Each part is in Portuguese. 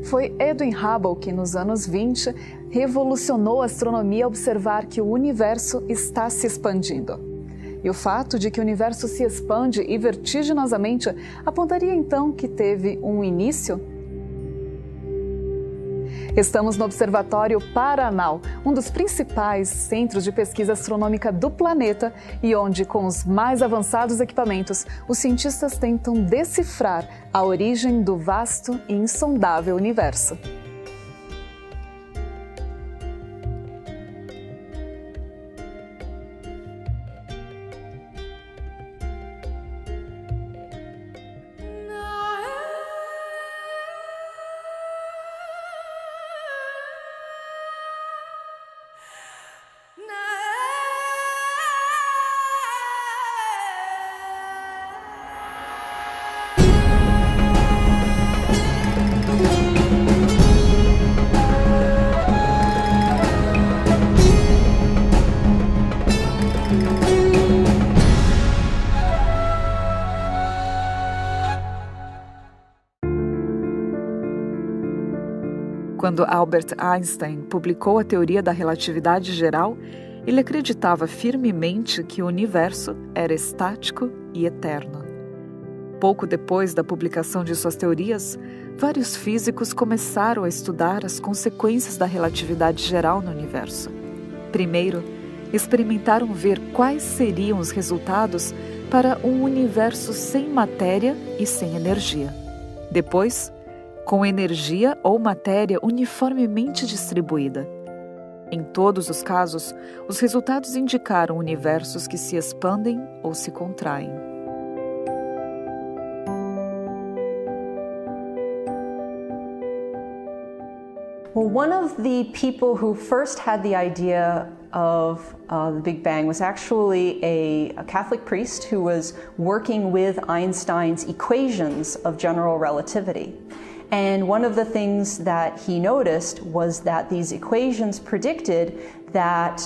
Foi Edwin Hubble que, nos anos 20, revolucionou a astronomia ao observar que o universo está se expandindo. E o fato de que o universo se expande e vertiginosamente apontaria então que teve um início? Estamos no Observatório Paranal, um dos principais centros de pesquisa astronômica do planeta e onde, com os mais avançados equipamentos, os cientistas tentam decifrar a origem do vasto e insondável universo. Quando Albert Einstein publicou a teoria da relatividade geral, ele acreditava firmemente que o universo era estático e eterno. Pouco depois da publicação de suas teorias, vários físicos começaram a estudar as consequências da relatividade geral no universo. Primeiro, experimentaram ver quais seriam os resultados para um universo sem matéria e sem energia. Depois, com energia ou matéria uniformemente distribuída. Em todos os casos, os resultados indicaram universos que se expandem ou se contraem. Well, one of the people who first had the idea of the Big Bang was actually a Catholic priest who was working with Einstein's equations of general relativity. And one of the things that he noticed was that these equations predicted that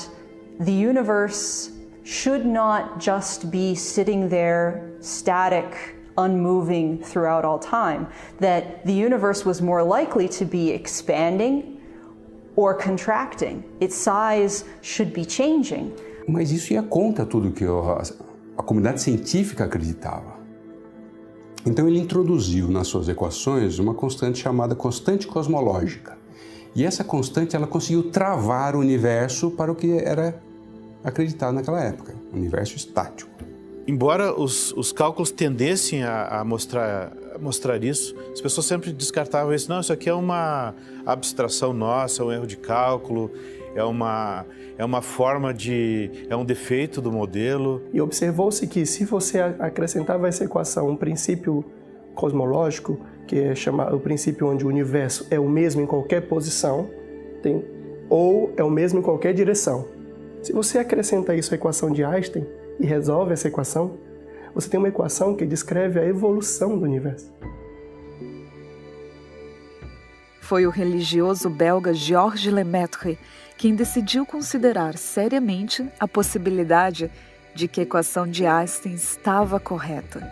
the universe should not just be sitting there static, unmoving throughout all time, that the universe was more likely to be expanding or contracting. Its size should be changing. Mas isso ia contra tudo que a comunidade científica acreditava. Então ele introduziu nas suas equações uma constante chamada constante cosmológica. E essa constante ela conseguiu travar o universo para o que era acreditado naquela época, o universo estático. Embora os cálculos tendessem a mostrar isso, as pessoas sempre descartavam isso. Não, isso aqui é uma abstração nossa, é um erro de cálculo, é uma forma é um defeito do modelo. E observou-se que se você acrescentava a essa equação um princípio cosmológico, que é o princípio onde o universo é o mesmo em qualquer posição, ou é o mesmo em qualquer direção. Se você acrescenta isso à equação de Einstein e resolve essa equação, você tem uma equação que descreve a evolução do universo. Foi o religioso belga Georges Lemaitre quem decidiu considerar seriamente a possibilidade de que a equação de Einstein estava correta.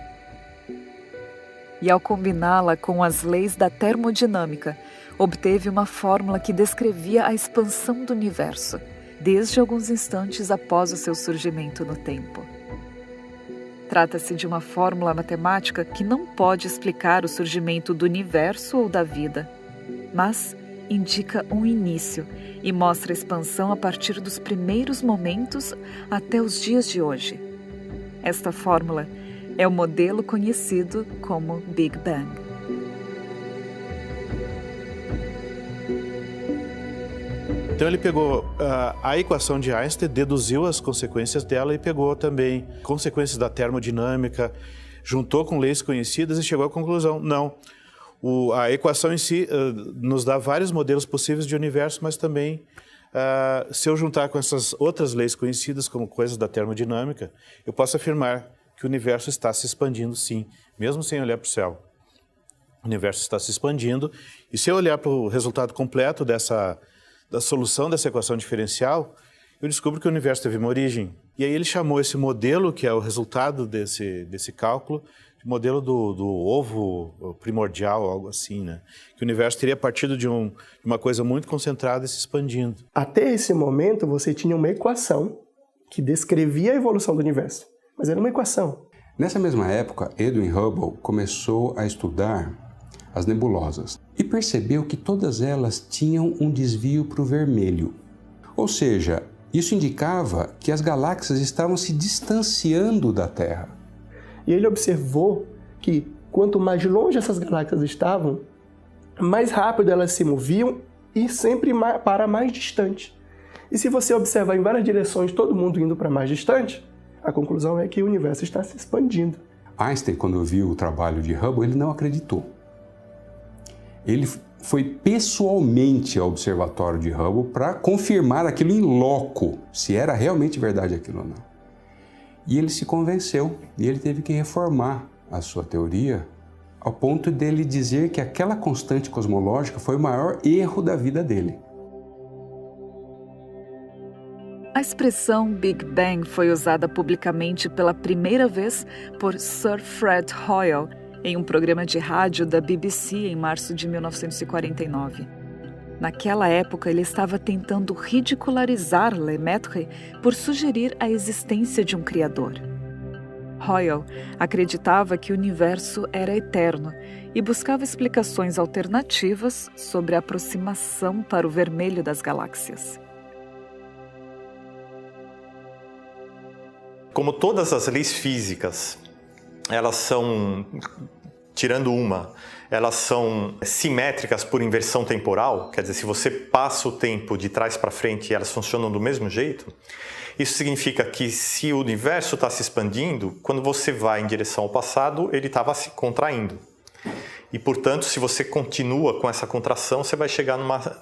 E ao combiná-la com as leis da termodinâmica, obteve uma fórmula que descrevia a expansão do universo, desde alguns instantes após o seu surgimento no tempo. Trata-se de uma fórmula matemática que não pode explicar o surgimento do universo ou da vida, mas indica um início e mostra a expansão a partir dos primeiros momentos até os dias de hoje. Esta fórmula é o modelo conhecido como Big Bang. Então ele pegou a equação de Einstein, deduziu as consequências dela e pegou também consequências da termodinâmica, juntou com leis conhecidas e chegou à conclusão, não. A equação em si nos dá vários modelos possíveis de universo, mas também, se eu juntar com essas outras leis conhecidas, como coisas da termodinâmica, eu posso afirmar que o universo está se expandindo, sim, mesmo sem olhar para o céu. O universo está se expandindo, e se eu olhar para o resultado completo da solução dessa equação diferencial, eu descubro que o universo teve uma origem. E aí ele chamou esse modelo, que é o resultado desse cálculo, de modelo do ovo primordial, algo assim, né? Que o universo teria partido de uma coisa muito concentrada e se expandindo. Até esse momento, você tinha uma equação que descrevia a evolução do universo, mas era uma equação. Nessa mesma época, Edwin Hubble começou a estudar as nebulosas e percebeu que todas elas tinham um desvio para o vermelho. Ou seja, isso indicava que as galáxias estavam se distanciando da Terra. E ele observou que quanto mais longe essas galáxias estavam, mais rápido elas se moviam e sempre para mais distante. E se você observar em várias direções, todo mundo indo para mais distante, a conclusão é que o universo está se expandindo. Einstein, quando viu o trabalho de Hubble, ele não acreditou. Ele foi pessoalmente ao observatório de Hubble para confirmar aquilo em loco, se era realmente verdade aquilo ou não. E ele se convenceu, e ele teve que reformar a sua teoria, ao ponto dele dizer que aquela constante cosmológica foi o maior erro da vida dele. A expressão Big Bang foi usada publicamente pela primeira vez por Sir Fred Hoyle em um programa de rádio da BBC em março de 1949. Naquela época, ele estava tentando ridicularizar Lemaitre por sugerir a existência de um criador. Hoyle acreditava que o universo era eterno e buscava explicações alternativas sobre a aproximação para o vermelho das galáxias. Como todas as leis físicas, elas são, tirando uma, elas são simétricas por inversão temporal, quer dizer, se você passa o tempo de trás para frente, elas funcionam do mesmo jeito. Isso significa que se o universo está se expandindo, quando você vai em direção ao passado, ele estava se contraindo. E, portanto, se você continua com essa contração, você vai chegar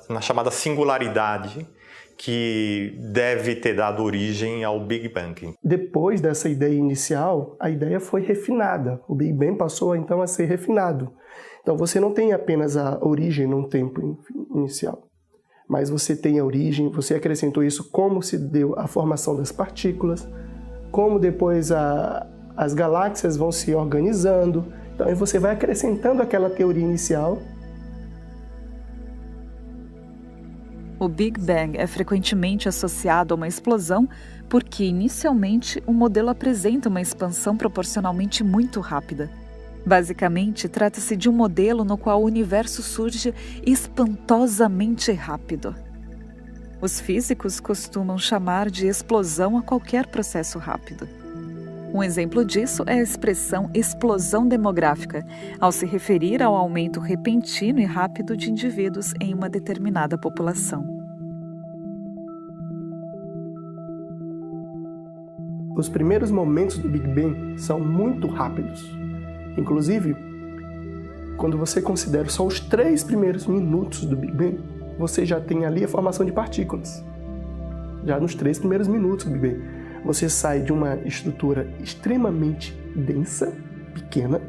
na chamada singularidade, que deve ter dado origem ao Big Bang. Depois dessa ideia inicial, a ideia foi refinada. O Big Bang passou então a ser refinado. Então você não tem apenas a origem num tempo inicial, mas você tem a origem, você acrescentou isso, como se deu a formação das partículas, como depois as galáxias vão se organizando. Então aí você vai acrescentando aquela teoria inicial. O Big Bang é frequentemente associado a uma explosão porque, inicialmente, o modelo apresenta uma expansão proporcionalmente muito rápida. Basicamente, trata-se de um modelo no qual o universo surge espantosamente rápido. Os físicos costumam chamar de explosão a qualquer processo rápido. Um exemplo disso é a expressão explosão demográfica, ao se referir ao aumento repentino e rápido de indivíduos em uma determinada população. Os primeiros momentos do Big Bang são muito rápidos. Inclusive, quando você considera só os 3 primeiros minutos do Big Bang, você já tem ali a formação de partículas. Já nos 3 primeiros minutos do Big Bang. Você sai de uma estrutura extremamente densa, pequena,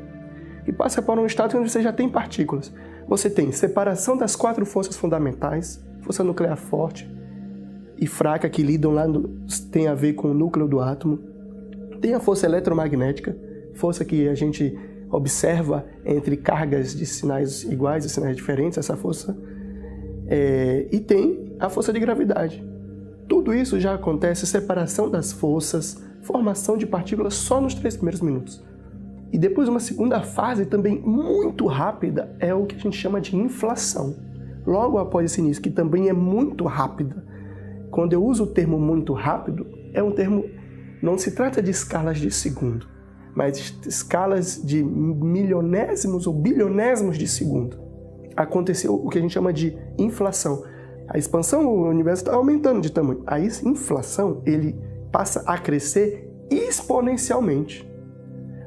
e passa para um estado onde você já tem partículas. Você tem separação das 4 forças fundamentais, força nuclear forte e fraca, que lidam lá, tem a ver com o núcleo do átomo. Tem a força eletromagnética, força que a gente observa entre cargas de sinais iguais e sinais diferentes, essa força. E tem a força de gravidade. Tudo isso já acontece, separação das forças, formação de partículas só nos 3 primeiros minutos. E depois uma segunda fase também muito rápida é o que a gente chama de inflação. Logo após esse início, que também é muito rápida. Quando eu uso o termo muito rápido, é um termo, não se trata de escalas de segundo, mas de escalas de milionésimos ou bilionésimos de segundo. Aconteceu o que a gente chama de inflação. A expansão, o universo está aumentando de tamanho. A inflação, ele passa a crescer exponencialmente.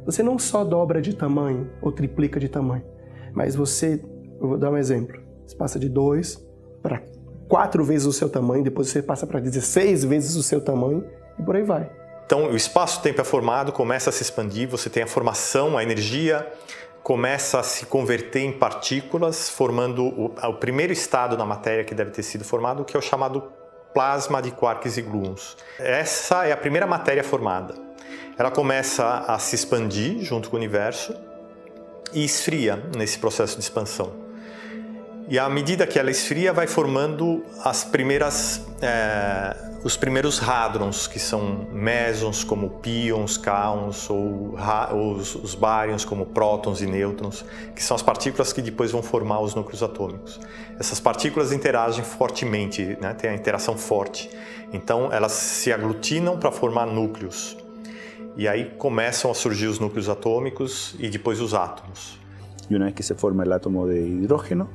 Você não só dobra de tamanho ou triplica de tamanho, mas eu vou dar um exemplo, você passa de 2 para 4 vezes o seu tamanho, depois você passa para 16 vezes o seu tamanho e por aí vai. Então o espaço-tempo é formado, começa a se expandir, você tem a formação, a energia começa a se converter em partículas, formando o primeiro estado da matéria que deve ter sido formado, que é o chamado plasma de quarks e gluons. Essa é a primeira matéria formada. Ela começa a se expandir junto com o universo e esfria nesse processo de expansão. E à medida que ela esfria, vai formando os primeiros hadrons, que são mesons, como pions, kaons, ou os baryons, como prótons e nêutrons, que são as partículas que depois vão formar os núcleos atômicos. Essas partículas interagem fortemente, né? Tem a interação forte. Então, elas se aglutinam para formar núcleos. E aí começam a surgir os núcleos atômicos e depois os átomos. Y una vez que se forma el átomo de hidrógeno,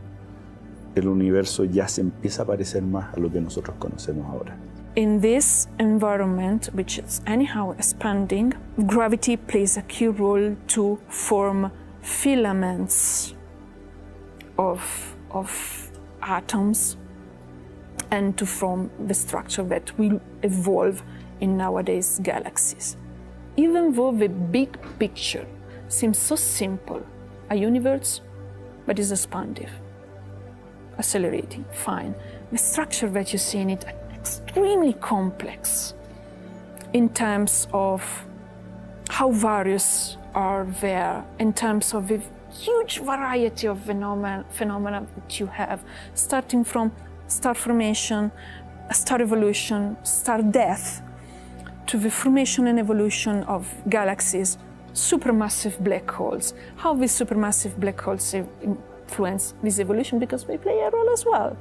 el universo ya se empieza a parecer más a lo que nosotros conocemos ahora. In this environment, which is anyhow expanding, gravity plays a key role to form filaments of atoms and to form the structure that will evolve in nowadays galaxies. Even though the big picture seems so simple, a universe, but is expansive, accelerating, fine. The structure that you see in it extremely complex in terms of how various are there, in terms of the huge variety of phenomena that you have, starting from star formation, star evolution, star death, to the formation and evolution of galaxies, supermassive black holes. How these supermassive black holes influence this evolution, because they play a role as well.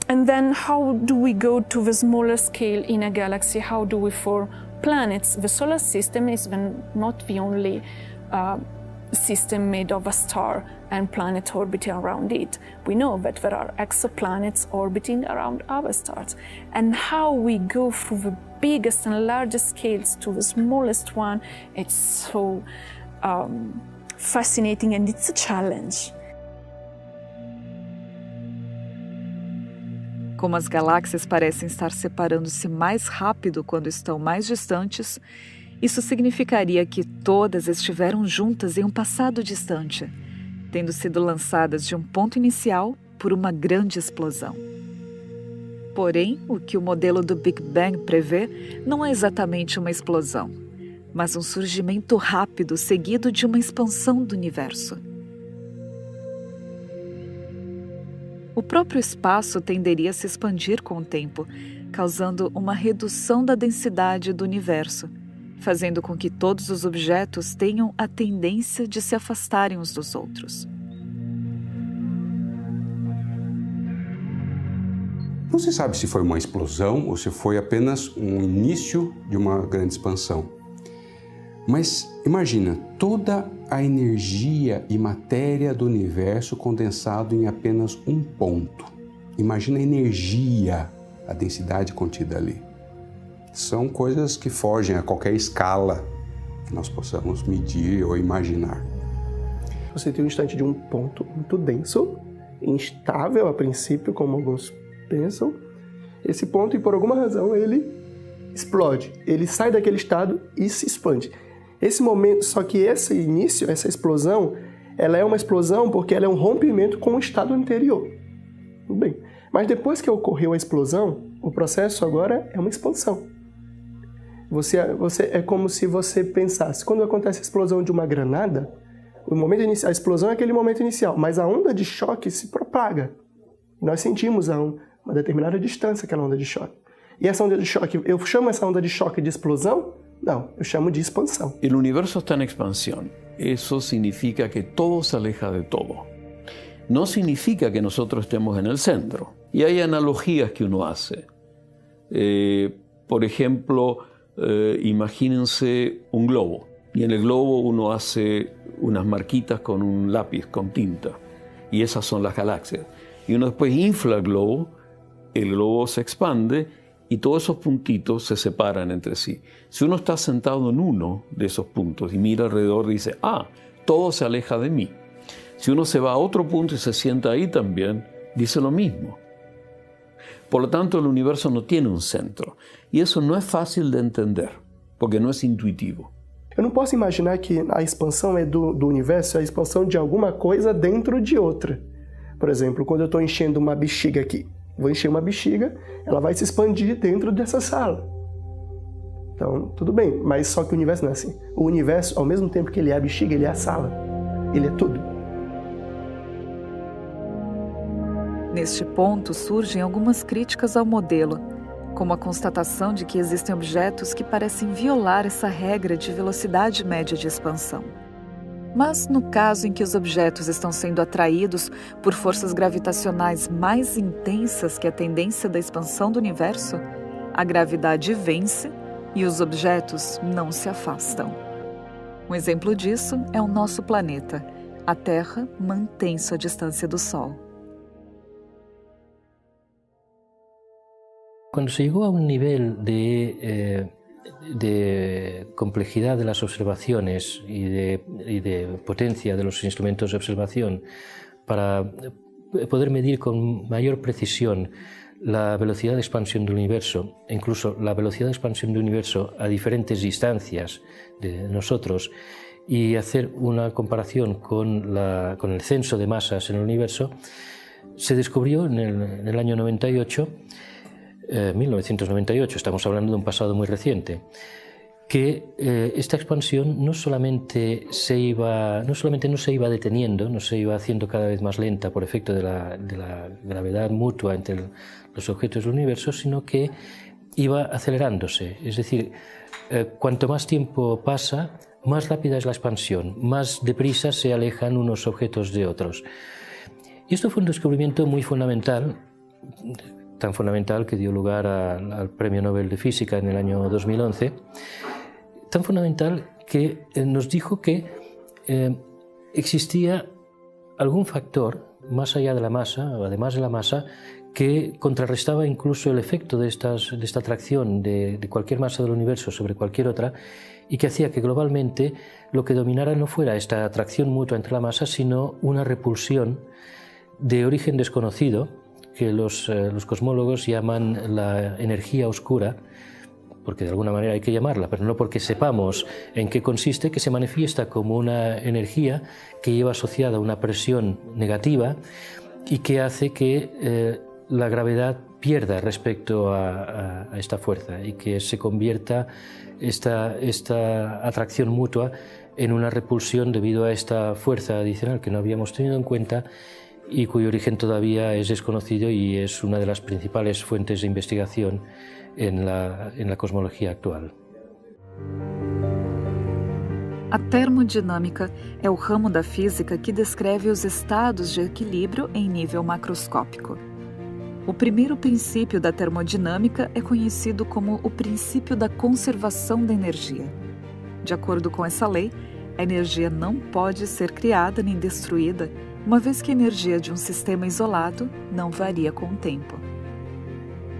And then how do we go to the smaller scale in a galaxy? How do we form planets? The solar system is not the only system made of a star and planet orbiting around it. We know that there are exoplanets orbiting around our stars. And how we go through the biggest and largest scales to the smallest one, it's so fascinating, and it's a challenge. Como as galáxias parecem estar separando-se mais rápido quando estão mais distantes, isso significaria que todas estiveram juntas em um passado distante, tendo sido lançadas de um ponto inicial por uma grande explosão. Porém, o que o modelo do Big Bang prevê não é exatamente uma explosão, mas um surgimento rápido seguido de uma expansão do universo. O próprio espaço tenderia a se expandir com o tempo, causando uma redução da densidade do universo, fazendo com que todos os objetos tenham a tendência de se afastarem uns dos outros. Não se sabe se foi uma explosão ou se foi apenas um início de uma grande expansão. Mas imagina toda a energia e matéria do universo condensado em apenas um ponto. Imagina a energia, a densidade contida ali. São coisas que fogem a qualquer escala que nós possamos medir ou imaginar. Você tem um instante de um ponto muito denso, instável a princípio, como alguns pensam. Esse ponto, e por alguma razão, ele explode. Ele sai daquele estado e se expande. Esse momento, só que esse início, essa explosão, ela é uma explosão porque ela é um rompimento com o estado anterior. Tudo bem. Mas depois que ocorreu a explosão, o processo agora é uma expansão. É como se você pensasse, quando acontece a explosão de uma granada, a explosão é aquele momento inicial, mas a onda de choque se propaga. Nós sentimos a uma determinada distância aquela onda de choque. E essa onda de choque, eu chamo essa onda de choque de explosão? No, yo llamo de expansión. El universo está en expansión. Eso significa que todo se aleja de todo. No significa que nosotros estemos en el centro. Y hay analogías que uno hace. Por ejemplo, imagínense un globo. Y en el globo uno hace unas marquitas con un lápiz, con tinta. Y esas son las galaxias. Y uno después infla el globo se expande y todos esos puntitos se separan entre sí. Si uno está sentado en uno de esos puntos y mira alrededor y dice, todo se aleja de mí. Si uno se va a otro punto y se sienta ahí también, dice lo mismo. Por lo tanto, el universo no tiene un centro. Y eso no es fácil de entender, porque no es intuitivo. Eu não posso imaginar que a expansão do universo é a expansão de alguma coisa dentro de outra. Por exemplo, quando eu estou enchendo uma bexiga aqui, Vou encher uma bexiga, ela vai se expandir dentro dessa sala. Então, tudo bem, mas só que o universo não é assim. O universo, ao mesmo tempo que ele é a bexiga, ele é a sala. Ele é tudo. Neste ponto, surgem algumas críticas ao modelo, como a constatação de que existem objetos que parecem violar essa regra de velocidade média de expansão. Mas, no caso em que os objetos estão sendo atraídos por forças gravitacionais mais intensas que a tendência da expansão do universo, a gravidade vence e os objetos não se afastam. Um exemplo disso é o nosso planeta. A Terra mantém sua distância do Sol. Cuando se llegó a un nivel de complejidad de las observaciones y de potencia de los instrumentos de observación para poder medir con mayor precisión la velocidad de expansión del universo, e incluso la velocidad de expansión del universo a diferentes distancias de nosotros, y hacer una comparación con el censo de masas en el universo, se descubrió en el año 1998, estamos hablando de un pasado muy reciente, que esta expansión no solamente no se iba deteniendo, no se iba haciendo cada vez más lenta por efecto de la gravedad mutua entre los objetos del universo, sino que iba acelerándose. Es decir, cuanto más tiempo pasa, más rápida es la expansión, más deprisa se alejan unos objetos de otros. Y esto fue un descubrimiento muy fundamental, tan fundamental que dio lugar al Premio Nobel de Física en el año 2011, tan fundamental que nos dijo que existía algún factor más allá de la masa, o además de la masa, que contrarrestaba incluso el efecto de esta atracción de cualquier masa del universo sobre cualquier otra, y que hacía que globalmente lo que dominara no fuera esta atracción mutua entre la masa, sino una repulsión de origen desconocido, que los cosmólogos llaman la energía oscura, porque de alguna manera hay que llamarla, pero no porque sepamos en qué consiste, que se manifiesta como una energía que lleva asociada una presión negativa y que hace que la gravedad pierda respecto a esta fuerza y que se convierta esta atracción mutua en una repulsión debido a esta fuerza adicional que no habíamos tenido en cuenta y cuyo origen todavía es desconocido y es una de las principales fuentes de investigación en la cosmología actual. A termodinâmica é o ramo da física que descreve os estados de equilíbrio em nível macroscópico. O primeiro princípio da termodinâmica é conhecido como o princípio da conservação da energia. De acordo com essa lei, a energia não pode ser criada nem destruída, uma vez que a energia de um sistema isolado não varia com o tempo.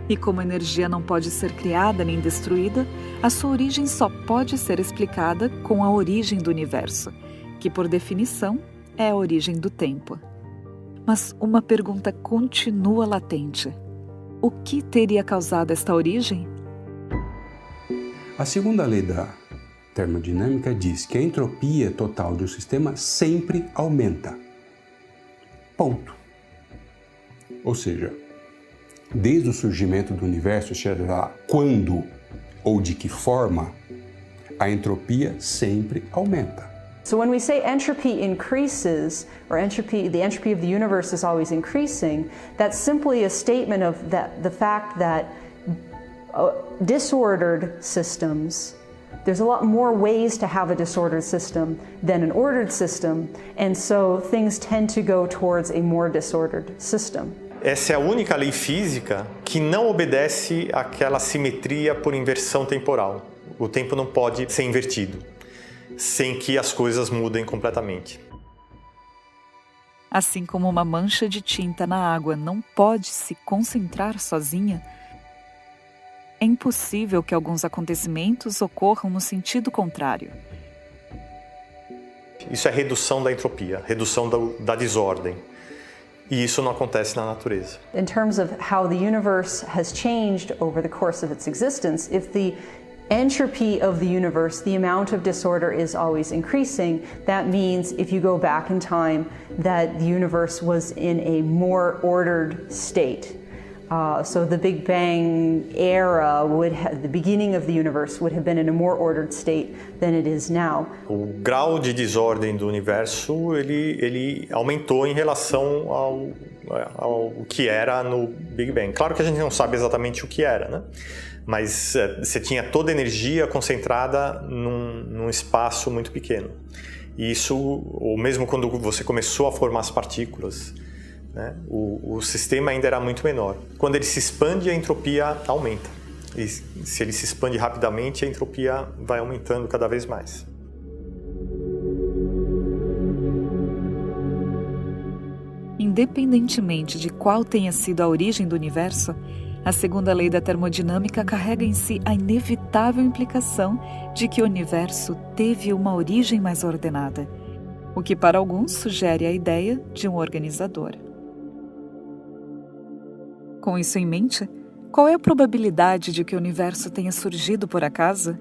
E como a energia não pode ser criada nem destruída, a sua origem só pode ser explicada com a origem do universo, que por definição é a origem do tempo. Mas uma pergunta continua latente. O que teria causado esta origem? A segunda lei da termodinâmica diz que a entropia total de um sistema sempre aumenta. Ponto. Ou seja, desde o surgimento do universo, seja lá quando ou de que forma, a entropia sempre aumenta. So when we say entropy increases, or the entropy of the universe is always increasing, that's simply a statement of the fact that disordered systems, there's a lot more ways to have a disordered system than an ordered system, and so things tend to go towards a more disordered system. Essa é a única lei física que não obedece àquela simetria por inversão temporal. O tempo não pode ser invertido sem que as coisas mudem completamente. Assim como uma mancha de tinta na água não pode se concentrar sozinha, é impossível que alguns acontecimentos ocorram no sentido contrário. Isso é redução da entropia, redução da desordem. E isso não acontece na natureza. In terms of how the universe has changed over the course of its existence, if the entropy of the universe, the amount of disorder is always increasing, that means if you go back in time that the universe was in a more ordered state. So the Big Bang era the beginning of the universe would have been in a more ordered state than it is now. O grau de desordem do universo ele aumentou em relação ao que era no Big Bang. Claro que a gente não sabe exatamente o que era, né? Mas você tinha toda a energia concentrada num espaço muito pequeno. E isso, ou mesmo quando você começou a formar as partículas, né, o sistema ainda era muito menor. Quando ele se expande, a entropia aumenta. E se ele se expande rapidamente, a entropia vai aumentando cada vez mais. Independentemente de qual tenha sido a origem do universo, a segunda lei da termodinâmica carrega em si a inevitável implicação de que o universo teve uma origem mais ordenada, o que para alguns sugere a ideia de um organizador. Com isso em mente, qual é a probabilidade de que o universo tenha surgido por acaso?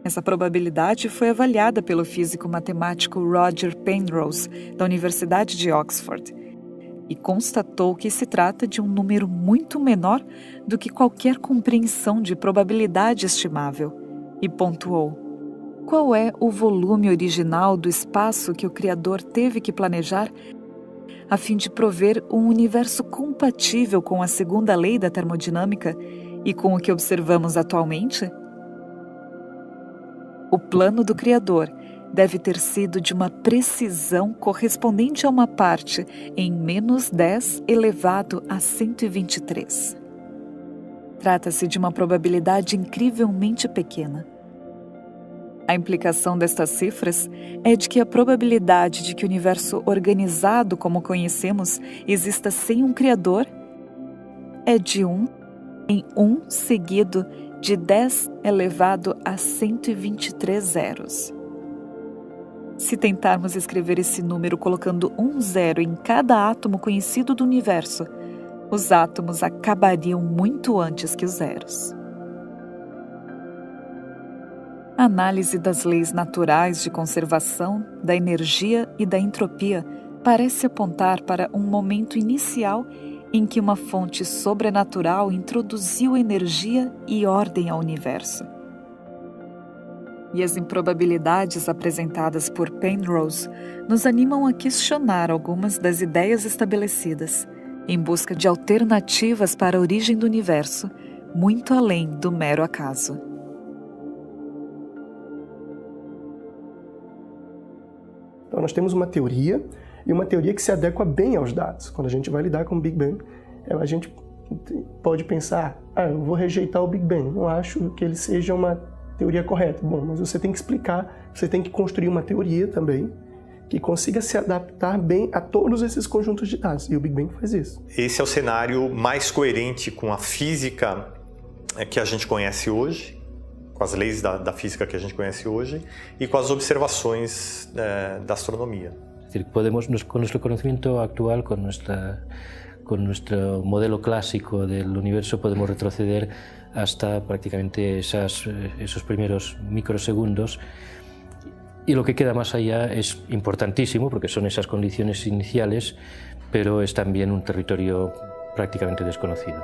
Essa probabilidade foi avaliada pelo físico matemático Roger Penrose, da Universidade de Oxford, e constatou que se trata de um número muito menor do que qualquer compreensão de probabilidade estimável, e pontuou: qual é o volume original do espaço que o Criador teve que planejar a fim de prover um universo compatível com a segunda lei da termodinâmica e com o que observamos atualmente? O plano do Criador deve ter sido de uma precisão correspondente a uma parte em -10 elevado a 123. Trata-se de uma probabilidade incrivelmente pequena. A implicação destas cifras é de que a probabilidade de que o universo organizado como conhecemos exista sem um Criador é de 1 em 1 seguido de 10 elevado a 123 zeros. Se tentarmos escrever esse número colocando um zero em cada átomo conhecido do universo, os átomos acabariam muito antes que os zeros. A análise das leis naturais de conservação, da energia e da entropia parece apontar para um momento inicial em que uma fonte sobrenatural introduziu energia e ordem ao universo. E as improbabilidades apresentadas por Penrose nos animam a questionar algumas das ideias estabelecidas, em busca de alternativas para a origem do universo, muito além do mero acaso. Então nós temos uma teoria, e uma teoria que se adequa bem aos dados. Quando a gente vai lidar com o Big Bang, a gente pode pensar, eu vou rejeitar o Big Bang, não acho que ele seja uma teoria correta. Bom, mas você tem que explicar, você tem que construir uma teoria também que consiga se adaptar bem a todos esses conjuntos de dados, e o Big Bang faz isso. Esse é o cenário mais coerente com a física que a gente conhece hoje, com as leis da física que a gente conhece hoje e com as observações da astronomia. Es decir, podemos, con nuestro conocimiento actual, con nuestro modelo clásico del universo, podemos retroceder hasta prácticamente esos primeros microsegundos, y lo que queda más allá es importantísimo porque son esas condiciones iniciales, pero es también un territorio prácticamente desconocido.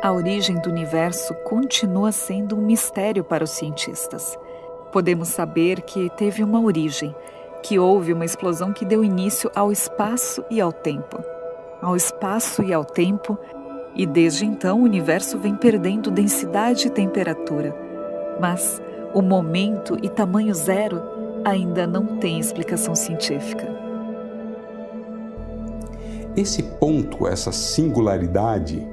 A origem do universo continua sendo um mistério para os cientistas. Podemos saber que teve uma origem, que houve uma explosão que deu início ao espaço e ao tempo. E desde então o universo vem perdendo densidade e temperatura. Mas o momento e tamanho zero ainda não tem explicação científica. Esse ponto, essa singularidade,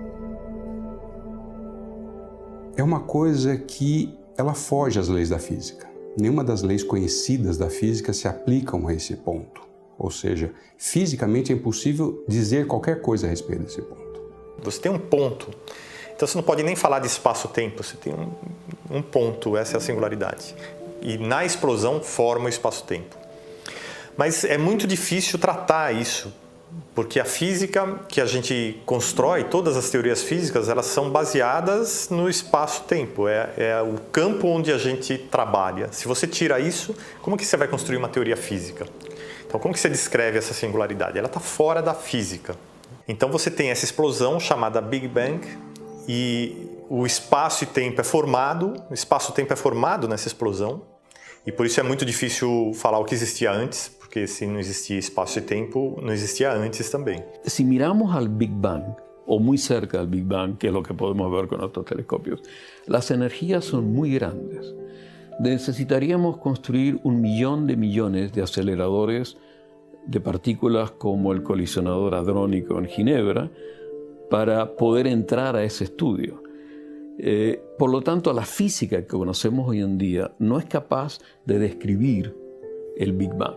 é uma coisa que ela foge às leis da física. Nenhuma das leis conhecidas da física se aplicam a esse ponto. Ou seja, fisicamente é impossível dizer qualquer coisa a respeito desse ponto. Você tem um ponto, então você não pode nem falar de espaço-tempo, você tem um ponto, essa é a singularidade. E na explosão forma o espaço-tempo. Mas é muito difícil tratar isso, porque a física que a gente constrói, todas as teorias físicas, elas são baseadas no espaço-tempo, é o campo onde a gente trabalha. Se você tira isso, como que você vai construir uma teoria física? Então, como que você descreve essa singularidade? Ela está fora da física. Então você tem essa explosão chamada Big Bang e o espaço e tempo é formado, nessa explosão e por isso é muito difícil falar o que existia antes, porque se não existia espaço e tempo, não existia antes também. Si miramos al Big Bang, o muy cerca del Big Bang, que es lo que podemos ver con nuestros telescopios, las energías son muy grandes. Necesitaríamos construir 1 millón de millones de aceleradores de partículas como el colisionador hadrónico en Ginebra para poder entrar a ese estudio. Por lo tanto, la física que conocemos hoy en día no es capaz de describir el Big Bang.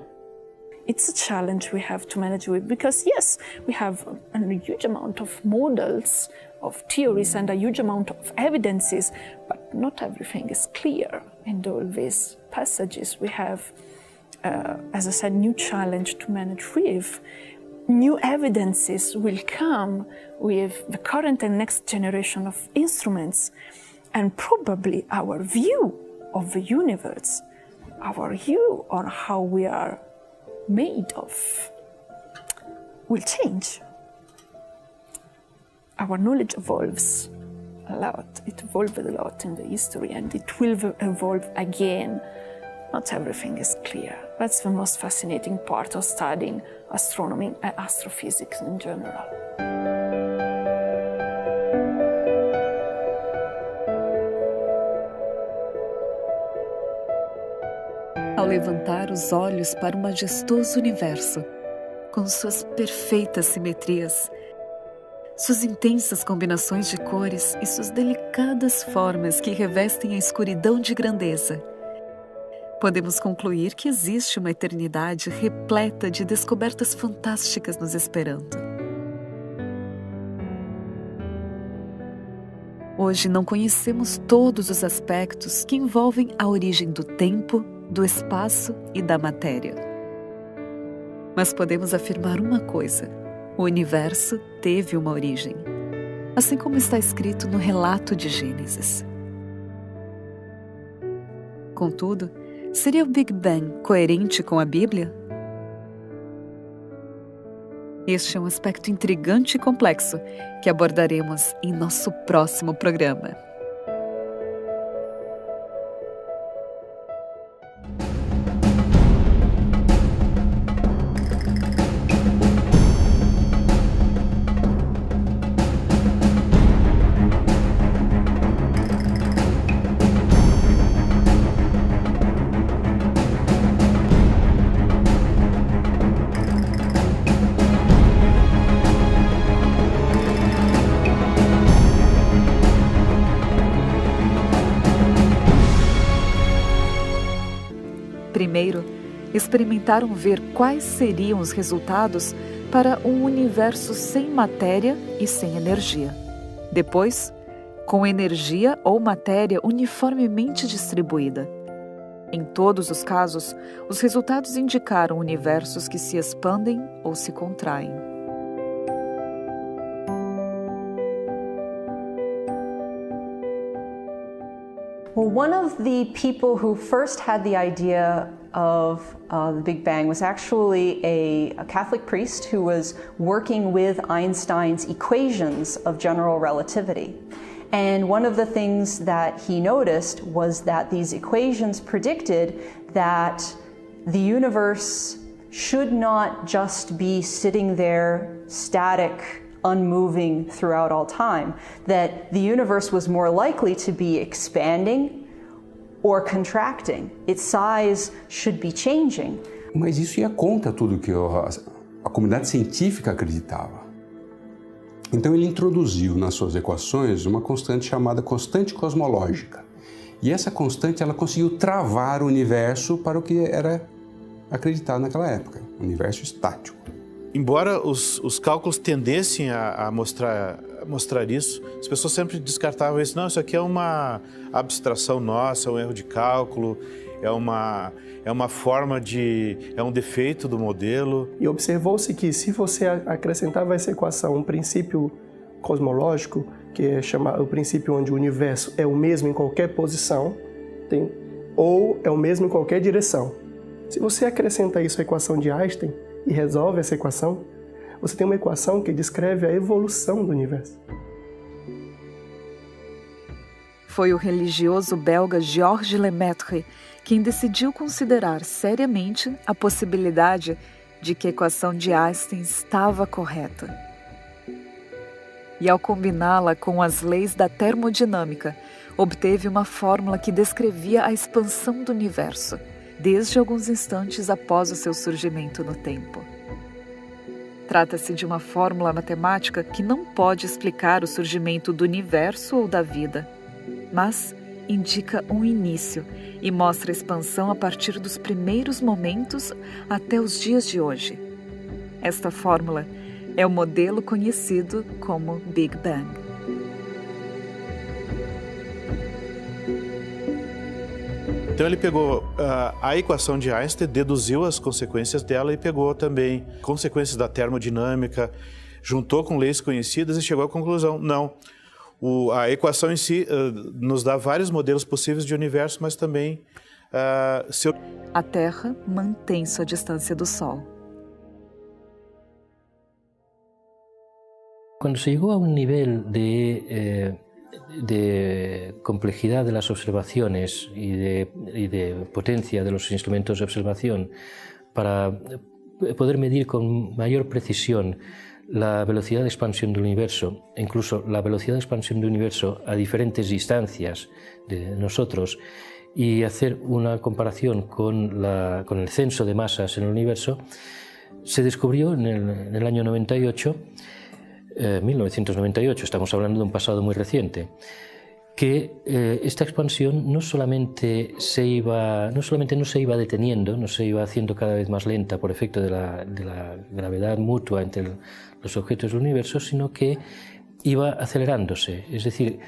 It's a challenge we have to manage with because, yes, we have a huge amount of models, of theories, and a huge amount of evidences, but not everything is clear in all these passages. We have, as I said, new challenge to manage with. New evidences will come with the current and next generation of instruments, and probably our view of the universe, our view on how we are made of, will change. Our knowledge evolves a lot. It evolved a lot in the history, and it will evolve again. Not everything is clear. That's the most fascinating part of studying astronomy and astrophysics in general. Ao levantar os olhos para o majestoso universo, com suas perfeitas simetrias, suas intensas combinações de cores e suas delicadas formas que revestem a escuridão de grandeza, podemos concluir que existe uma eternidade repleta de descobertas fantásticas nos esperando. Hoje não conhecemos todos os aspectos que envolvem a origem do tempo, do espaço e da matéria. Mas podemos afirmar uma coisa: o universo teve uma origem, assim como está escrito no relato de Gênesis. Contudo, seria o Big Bang coerente com a Bíblia? Este é um aspecto intrigante e complexo que abordaremos em nosso próximo programa. Primeiro, experimentaram ver quais seriam os resultados para um universo sem matéria e sem energia. Depois, com energia ou matéria uniformemente distribuída. Em todos os casos, os resultados indicaram universos que se expandem ou se contraem. Well, one of the people who first had the idea of the Big Bang was actually a Catholic priest who was working with Einstein's equations of general relativity. And one of the things that he noticed was that these equations predicted that the universe should not just be sitting there static, unmoving throughout all time, that the universe was more likely to be expanding or contracting. Its size should be changing. Mas isso ia contra tudo que a comunidade científica acreditava. Então ele introduziu nas suas equações uma constante chamada constante cosmológica. E essa constante ela conseguiu travar o universo para o que era acreditado naquela época, o universo estático. Embora os cálculos tendessem a mostrar isso, as pessoas sempre descartavam isso. Não, isso aqui é uma abstração nossa, é um erro de cálculo, é uma forma é um defeito do modelo. E observou-se que se você acrescentava a essa equação um princípio cosmológico, que é o princípio onde o universo é o mesmo em qualquer posição, ou é o mesmo em qualquer direção. Se você acrescenta isso à equação de Einstein, e resolve essa equação, você tem uma equação que descreve a evolução do universo. Foi o religioso belga Georges Lemaitre quem decidiu considerar seriamente a possibilidade de que a equação de Einstein estava correta. E ao combiná-la com as leis da termodinâmica, obteve uma fórmula que descrevia a expansão do universo, desde alguns instantes após o seu surgimento no tempo. Trata-se de uma fórmula matemática que não pode explicar o surgimento do universo ou da vida, mas indica um início e mostra a expansão a partir dos primeiros momentos até os dias de hoje. Esta fórmula é o modelo conhecido como Big Bang. Então ele pegou a equação de Einstein, deduziu as consequências dela e pegou também consequências da termodinâmica, juntou com leis conhecidas e chegou à conclusão, não. A equação em si nos dá vários modelos possíveis de universo, mas também... A Terra mantém sua distância do Sol. Cuando se llegó a un nivel de complejidad de las observaciones y de potencia de los instrumentos de observación para poder medir con mayor precisión la velocidad de expansión del universo, e incluso la velocidad de expansión del universo a diferentes distancias de nosotros, y hacer una comparación con el censo de masas en el universo, se descubrió en el año 1998, estamos hablando de un pasado muy reciente, que esta expansión no solamente no se iba deteniendo, no se iba haciendo cada vez más lenta por efecto de la gravedad mutua entre los objetos del universo, sino que iba acelerándose. Es decir,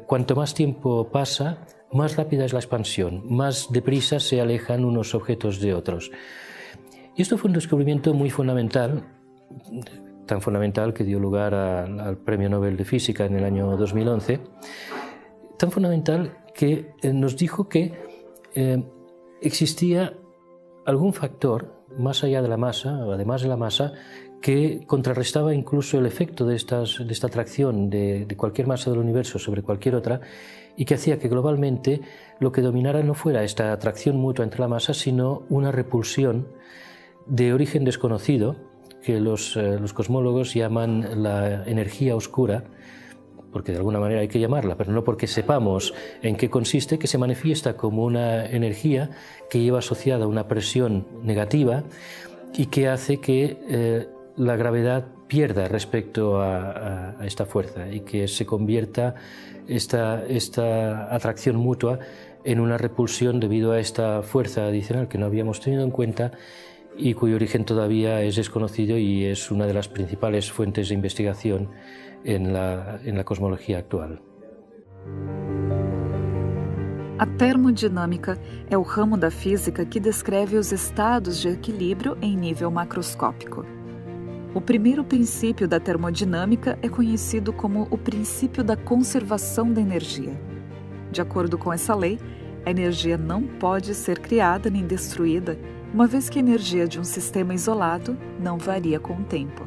cuanto más tiempo pasa, más rápida es la expansión, más deprisa se alejan unos objetos de otros. Y esto fue un descubrimiento muy fundamental, tan fundamental que dio lugar al Premio Nobel de Física en el año 2011, tan fundamental que nos dijo que existía algún factor más allá de la masa, o además de la masa, que contrarrestaba incluso el efecto de esta atracción de cualquier masa del universo sobre cualquier otra, y que hacía que globalmente lo que dominara no fuera esta atracción mutua entre la masa, sino una repulsión de origen desconocido, que los cosmólogos llaman la energía oscura, porque de alguna manera hay que llamarla, pero no porque sepamos en qué consiste, que se manifiesta como una energía que lleva asociada una presión negativa y que hace que la gravedad pierda respecto a esta fuerza y que se convierta esta atracción mutua en una repulsión debido a esta fuerza adicional que no habíamos tenido en cuenta y cuyo origen todavía es desconocido y es una de las principales fuentes de investigación en la cosmología actual. A termodinâmica é o ramo da física que descreve os estados de equilíbrio em nível macroscópico. O primeiro princípio da termodinâmica é conhecido como o princípio da conservação da energia. De acordo com essa lei, a energia não pode ser criada nem destruída, uma vez que a energia de um sistema isolado não varia com o tempo.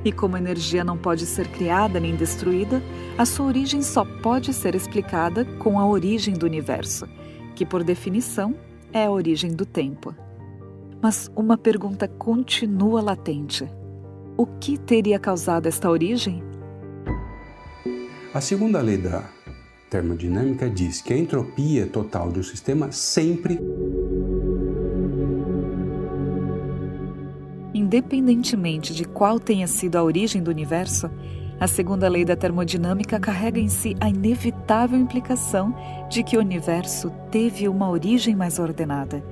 E como a energia não pode ser criada nem destruída, a sua origem só pode ser explicada com a origem do universo, que por definição é a origem do tempo. Mas uma pergunta continua latente. O que teria causado esta origem? A segunda lei da termodinâmica diz que a entropia total de um sistema sempre... Independentemente de qual tenha sido a origem do universo, a segunda lei da termodinâmica carrega em si a inevitável implicação de que o universo teve uma origem mais ordenada,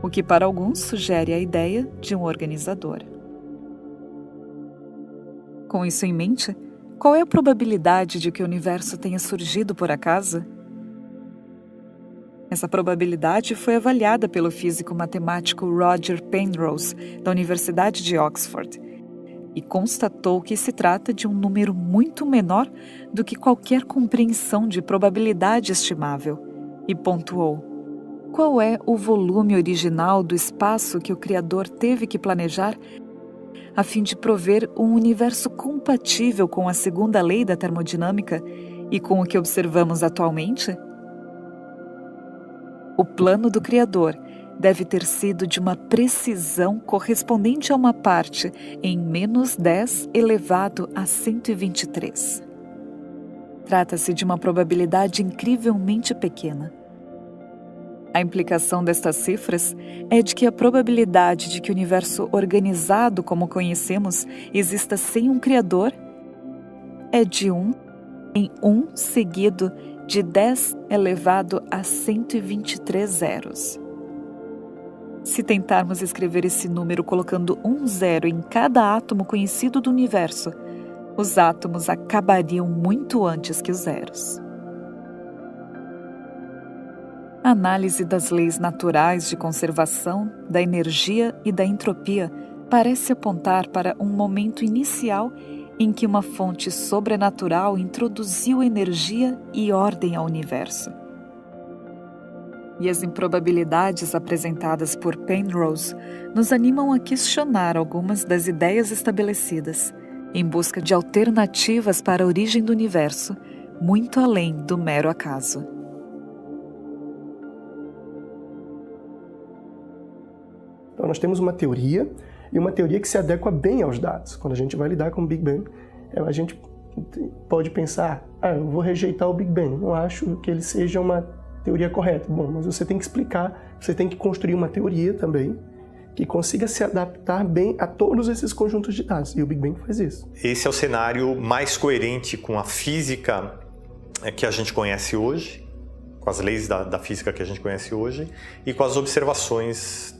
o que para alguns sugere a ideia de um organizador. Com isso em mente, qual é a probabilidade de que o universo tenha surgido por acaso? Essa probabilidade foi avaliada pelo físico matemático Roger Penrose, da Universidade de Oxford, e constatou que se trata de um número muito menor do que qualquer compreensão de probabilidade estimável, e pontuou: qual é o volume original do espaço que o Criador teve que planejar a fim de prover um universo compatível com a segunda lei da termodinâmica e com o que observamos atualmente? O plano do Criador deve ter sido de uma precisão correspondente a uma parte em menos 10 elevado a 123. Trata-se de uma probabilidade incrivelmente pequena. A implicação destas cifras é de que a probabilidade de que o universo organizado como conhecemos exista sem um Criador é de 1 em 1 seguido de 10 elevado a 123 zeros. Se tentarmos escrever esse número colocando um zero em cada átomo conhecido do universo, os átomos acabariam muito antes que os zeros. A análise das leis naturais de conservação, da energia e da entropia parece apontar para um momento inicial em que uma fonte sobrenatural introduziu energia e ordem ao universo. E as improbabilidades apresentadas por Penrose nos animam a questionar algumas das ideias estabelecidas, em busca de alternativas para a origem do universo, muito além do mero acaso. Então nós temos uma teoria, e uma teoria que se adequa bem aos dados. Quando a gente vai lidar com o Big Bang, a gente pode pensar, eu vou rejeitar o Big Bang, não acho que ele seja uma teoria correta. Bom, mas você tem que explicar, você tem que construir uma teoria também que consiga se adaptar bem a todos esses conjuntos de dados, e o Big Bang faz isso. Esse é o cenário mais coerente com a física que a gente conhece hoje, com as leis da física que a gente conhece hoje e com as observações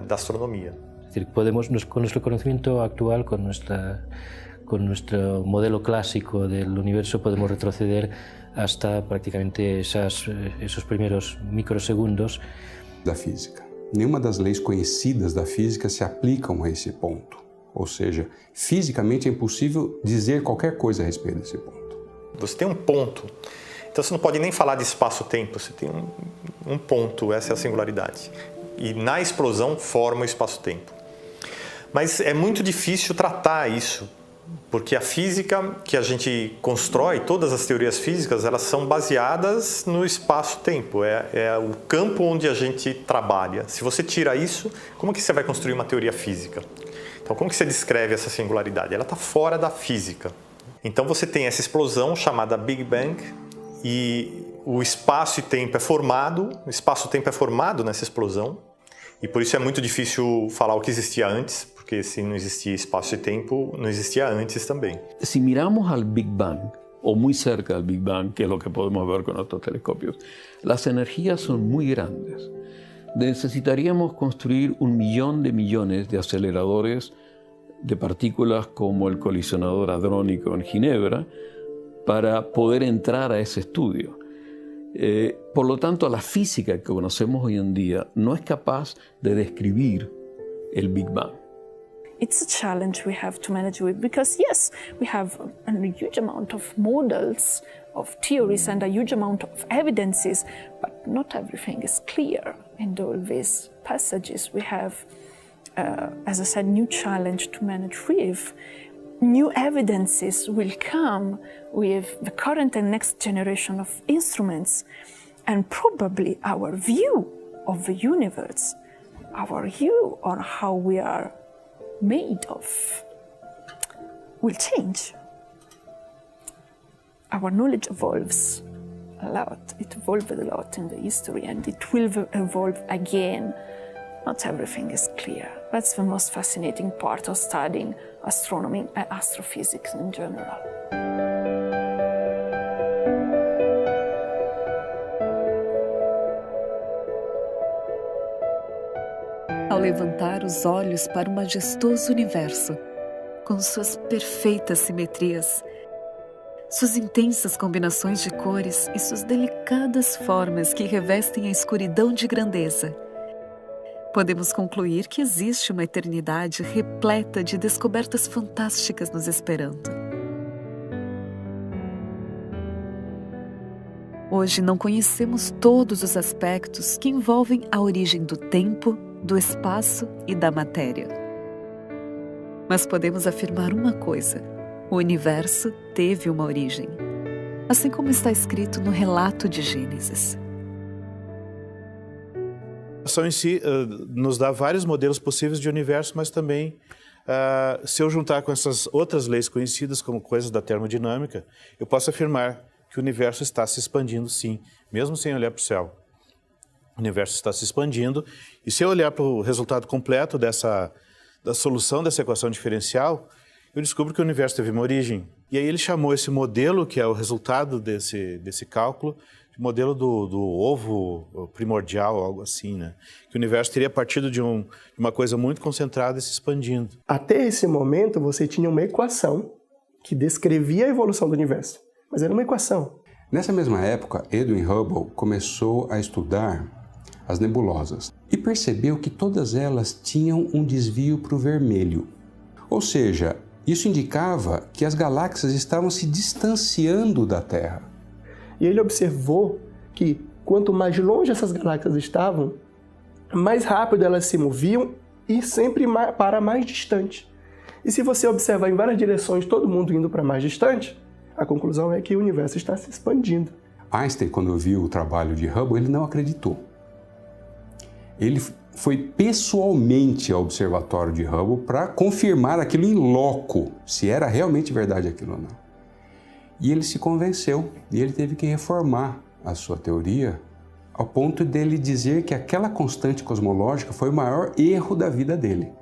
da astronomia. Es decir, podemos, con nuestro conocimiento actual, con nuestro modelo clásico del universo, podemos retroceder hasta prácticamente esos primeros microsegundos da física. Nenhuma das leis conhecidas da física se aplicam a esse ponto. Ou seja, fisicamente é impossível dizer qualquer coisa a respeito desse ponto. Você tem um ponto, então você não pode nem falar de espaço-tempo, você tem um ponto, essa é a singularidade. E na explosão forma o espaço-tempo. Mas é muito difícil tratar isso, porque a física que a gente constrói, todas as teorias físicas, elas são baseadas no espaço-tempo, é o campo onde a gente trabalha. Se você tira isso, como que você vai construir uma teoria física? Então, como que você descreve essa singularidade? Ela está fora da física. Então, você tem essa explosão chamada Big Bang e o espaço e tempo é formado, o espaço-tempo é formado nessa explosão e por isso é muito difícil falar o que existia antes, porque se não existia espaço e tempo, não existia antes também. Si miramos al Big Bang, o muy cerca del Big Bang, que es lo que podemos ver con nuestros telescopios, las energías son muy grandes. Necesitaríamos construir 1 millón de millones de aceleradores de partículas como el colisionador hadrónico en Ginebra para poder entrar a ese estudio. Por lo tanto, la física que conocemos hoy en día no es capaz de describir el Big Bang. It's a challenge we have to manage with because, yes, we have a huge amount of models, of theories, and a huge amount of evidences, but not everything is clear in all these passages. We have, as I said, new challenge to manage with. New evidences will come with the current and next generation of instruments, and probably our view of the universe, our view on how we are made of, will change. Our knowledge evolves a lot. It evolved a lot in the history, and it will evolve again. Not everything is clear. That's the most fascinating part of studying astronomy and astrophysics in general. Ao levantar os olhos para o majestoso universo, com suas perfeitas simetrias, suas intensas combinações de cores e suas delicadas formas que revestem a escuridão de grandeza, podemos concluir que existe uma eternidade repleta de descobertas fantásticas nos esperando. Hoje não conhecemos todos os aspectos que envolvem a origem do tempo, do espaço e da matéria. Mas podemos afirmar uma coisa: o universo teve uma origem, assim como está escrito no relato de Gênesis. A criação em si nos dá vários modelos possíveis de universo, mas também, se eu juntar com essas outras leis conhecidas como coisas da termodinâmica, eu posso afirmar que o universo está se expandindo, sim, mesmo sem olhar para o céu. O universo está se expandindo, e se eu olhar para o resultado completo da solução dessa equação diferencial, eu descubro que o universo teve uma origem. E aí ele chamou esse modelo, que é o resultado desse cálculo, de modelo do ovo primordial, algo assim, né? Que o universo teria partido de uma coisa muito concentrada e se expandindo. Até esse momento, você tinha uma equação que descrevia a evolução do universo, mas era uma equação. Nessa mesma época, Edwin Hubble começou a estudar as nebulosas e percebeu que todas elas tinham um desvio para o vermelho. Ou seja, isso indicava que as galáxias estavam se distanciando da Terra. E ele observou que quanto mais longe essas galáxias estavam, mais rápido elas se moviam e sempre para mais distante. E se você observar em várias direções, todo mundo indo para mais distante, a conclusão é que o universo está se expandindo. Einstein, quando viu o trabalho de Hubble, ele não acreditou. Ele foi pessoalmente ao observatório de Hubble para confirmar aquilo em loco, se era realmente verdade aquilo ou não. E ele se convenceu, e ele teve que reformar a sua teoria, ao ponto dele dizer que aquela constante cosmológica foi o maior erro da vida dele.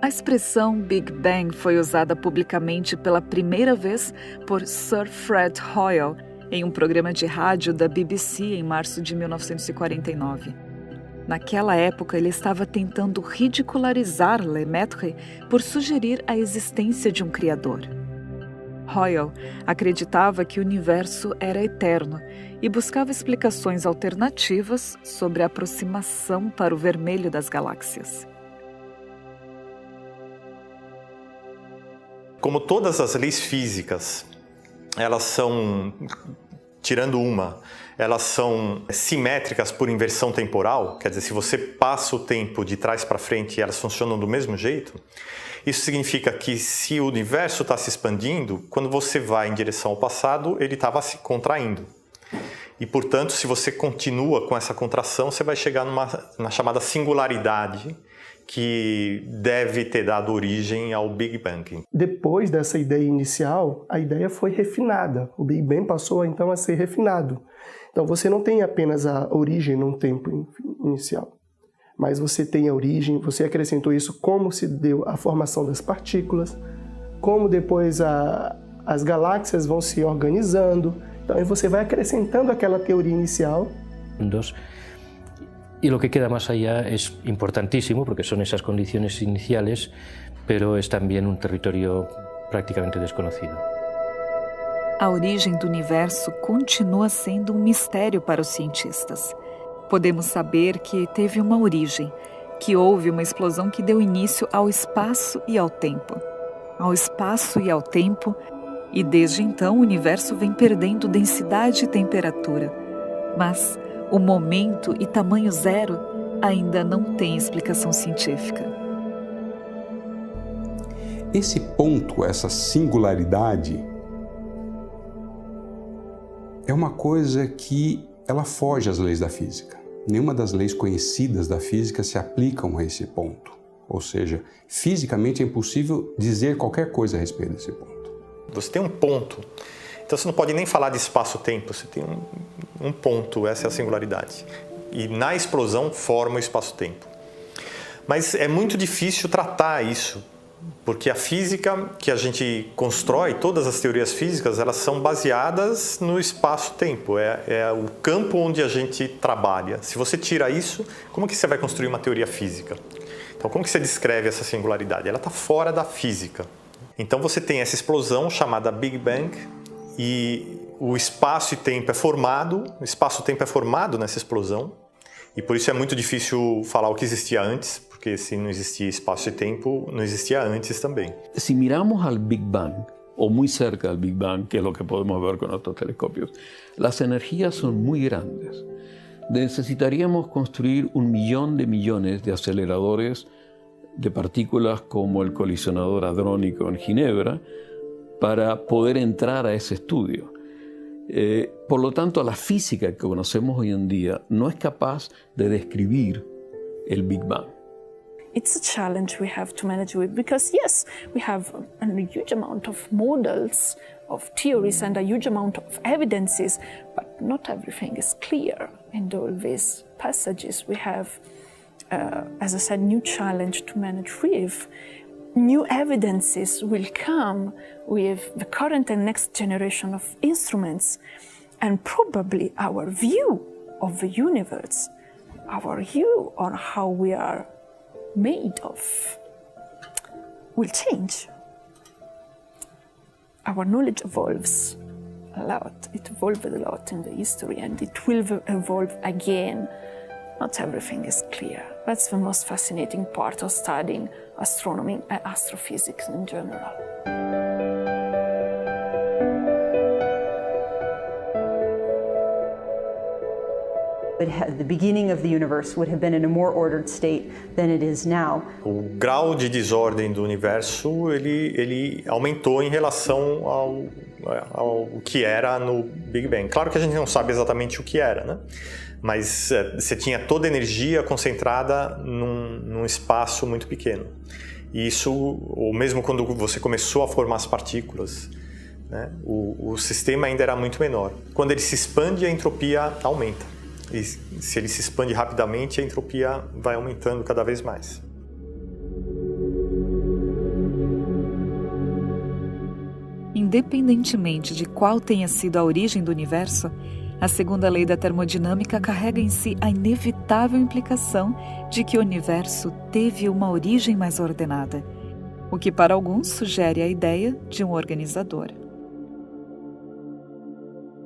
A expressão Big Bang foi usada publicamente pela primeira vez por Sir Fred Hoyle em um programa de rádio da BBC em março de 1949. Naquela época, ele estava tentando ridicularizar Lemaitre por sugerir a existência de um criador. Hoyle acreditava que o universo era eterno e buscava explicações alternativas sobre a aproximação para o vermelho das galáxias. Como todas as leis físicas, elas são, tirando uma, elas são simétricas por inversão temporal, quer dizer, se você passa o tempo de trás para frente, elas funcionam do mesmo jeito. Isso significa que se o universo está se expandindo, quando você vai em direção ao passado, ele estava se contraindo. E, portanto, se você continua com essa contração, você vai chegar na chamada singularidade, que deve ter dado origem ao Big Bang. Depois dessa ideia inicial, a ideia foi refinada. O Big Bang passou então a ser refinado. Então você não tem apenas a origem num tempo inicial, mas você tem a origem, você acrescentou isso, como se deu a formação das partículas, como depois as galáxias vão se organizando. Então você vai acrescentando aquela teoria inicial. Y lo que queda más allá es importantísimo porque son esas condiciones iniciales, pero es también un territorio prácticamente desconocido. A origem do universo continua sendo um mistério para os cientistas. Podemos saber que teve uma origem, que houve uma explosão que deu início ao espaço e ao tempo. Ao espaço e ao tempo, e desde então o universo vem perdendo densidade e temperatura. Mas o momento e tamanho zero ainda não tem explicação científica. Esse ponto, essa singularidade, é uma coisa que ela foge às leis da física. Nenhuma das leis conhecidas da física se aplicam a esse ponto. Ou seja, fisicamente é impossível dizer qualquer coisa a respeito desse ponto. Você tem um ponto. Então você não pode nem falar de espaço-tempo, você tem um ponto, essa é a singularidade. E na explosão forma o espaço-tempo. Mas é muito difícil tratar isso, porque a física que a gente constrói, todas as teorias físicas, elas são baseadas no espaço-tempo, é o campo onde a gente trabalha. Se você tira isso, como que você vai construir uma teoria física? Então como que você descreve essa singularidade? Ela está fora da física. Então você tem essa explosão chamada Big Bang, e o espaço e tempo é formado, o espaço-tempo é formado nessa explosão, e por isso é muito difícil falar o que existia antes, porque se não existia espaço e tempo, não existia antes também. Si miramos al Big Bang, o muy cerca del Big Bang, que es lo que podemos ver con nuestros telescopios, las energías son muy grandes. Necesitaríamos construir 1 millón de millones de aceleradores de partículas como el colisionador hadrónico en Ginebra para poder entrar a ese estudio. Por lo tanto, la física que conocemos hoy en día no es capaz de describir el Big Bang. It's a challenge we have to manage with because, yes, we have a huge amount of models, of theories, and a huge amount of evidences, but not everything is clear in all these passages. We have, as I said, new challenge to manage with. New evidences will come with the current and next generation of instruments, and probably our view of the universe, our view on how we are made of, will change. Our knowledge evolves a lot. It evolved a lot in the history, and it will evolve again. Not everything is clear. That's the most fascinating part of studying astronomy and astrophysics in general. The beginning of the universe would have been in a more ordered state than it is now. O grau de desordem do universo ele aumentou em relação ao que era no Big Bang. Claro que a gente não sabe exatamente o que era, né? Mas você tinha toda a energia concentrada num espaço muito pequeno. E isso, ou mesmo quando você começou a formar as partículas, né, o sistema ainda era muito menor. Quando ele se expande, a entropia aumenta. E se ele se expande rapidamente, a entropia vai aumentando cada vez mais. Independentemente de qual tenha sido a origem do universo, a segunda lei da termodinâmica carrega em si a inevitável implicação de que o universo teve uma origem mais ordenada, o que para alguns sugere a ideia de um organizador.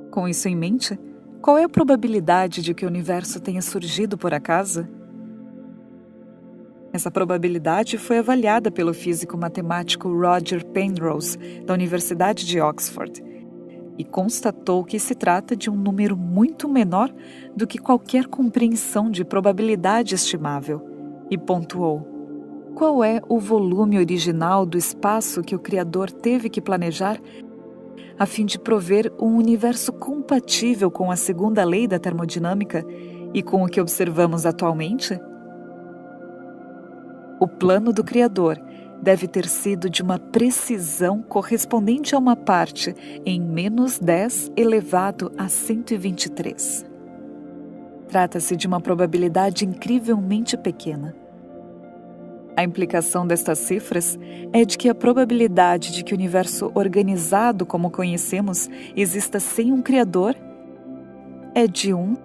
Com isso em mente, qual é a probabilidade de que o universo tenha surgido por acaso? Essa probabilidade foi avaliada pelo físico matemático Roger Penrose, da Universidade de Oxford, e constatou que se trata de um número muito menor do que qualquer compreensão de probabilidade estimável, e pontuou: qual é o volume original do espaço que o Criador teve que planejar a fim de prover um universo compatível com a segunda lei da termodinâmica e com o que observamos atualmente? O plano do Criador deve ter sido de uma precisão correspondente a uma parte em menos 10 elevado a 123. Trata-se de uma probabilidade incrivelmente pequena. A implicação destas cifras é de que a probabilidade de que o universo organizado como conhecemos exista sem um Criador é de 1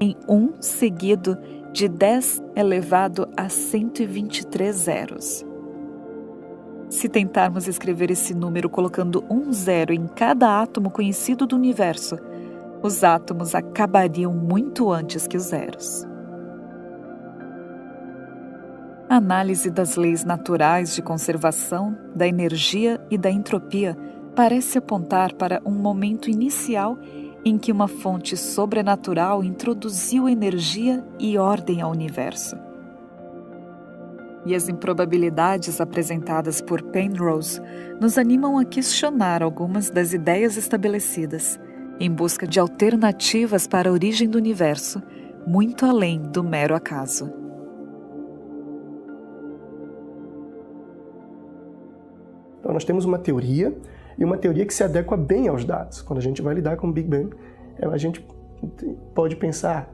em 1 seguido de 10 elevado a 123 zeros. Se tentarmos escrever esse número colocando um zero em cada átomo conhecido do universo, os átomos acabariam muito antes que os zeros. A análise das leis naturais de conservação, da energia e da entropia parece apontar para um momento inicial em que uma fonte sobrenatural introduziu energia e ordem ao universo. E as improbabilidades apresentadas por Penrose nos animam a questionar algumas das ideias estabelecidas, em busca de alternativas para a origem do universo, muito além do mero acaso. Então nós temos uma teoria, e uma teoria que se adequa bem aos dados. Quando a gente vai lidar com o Big Bang, a gente pode pensar,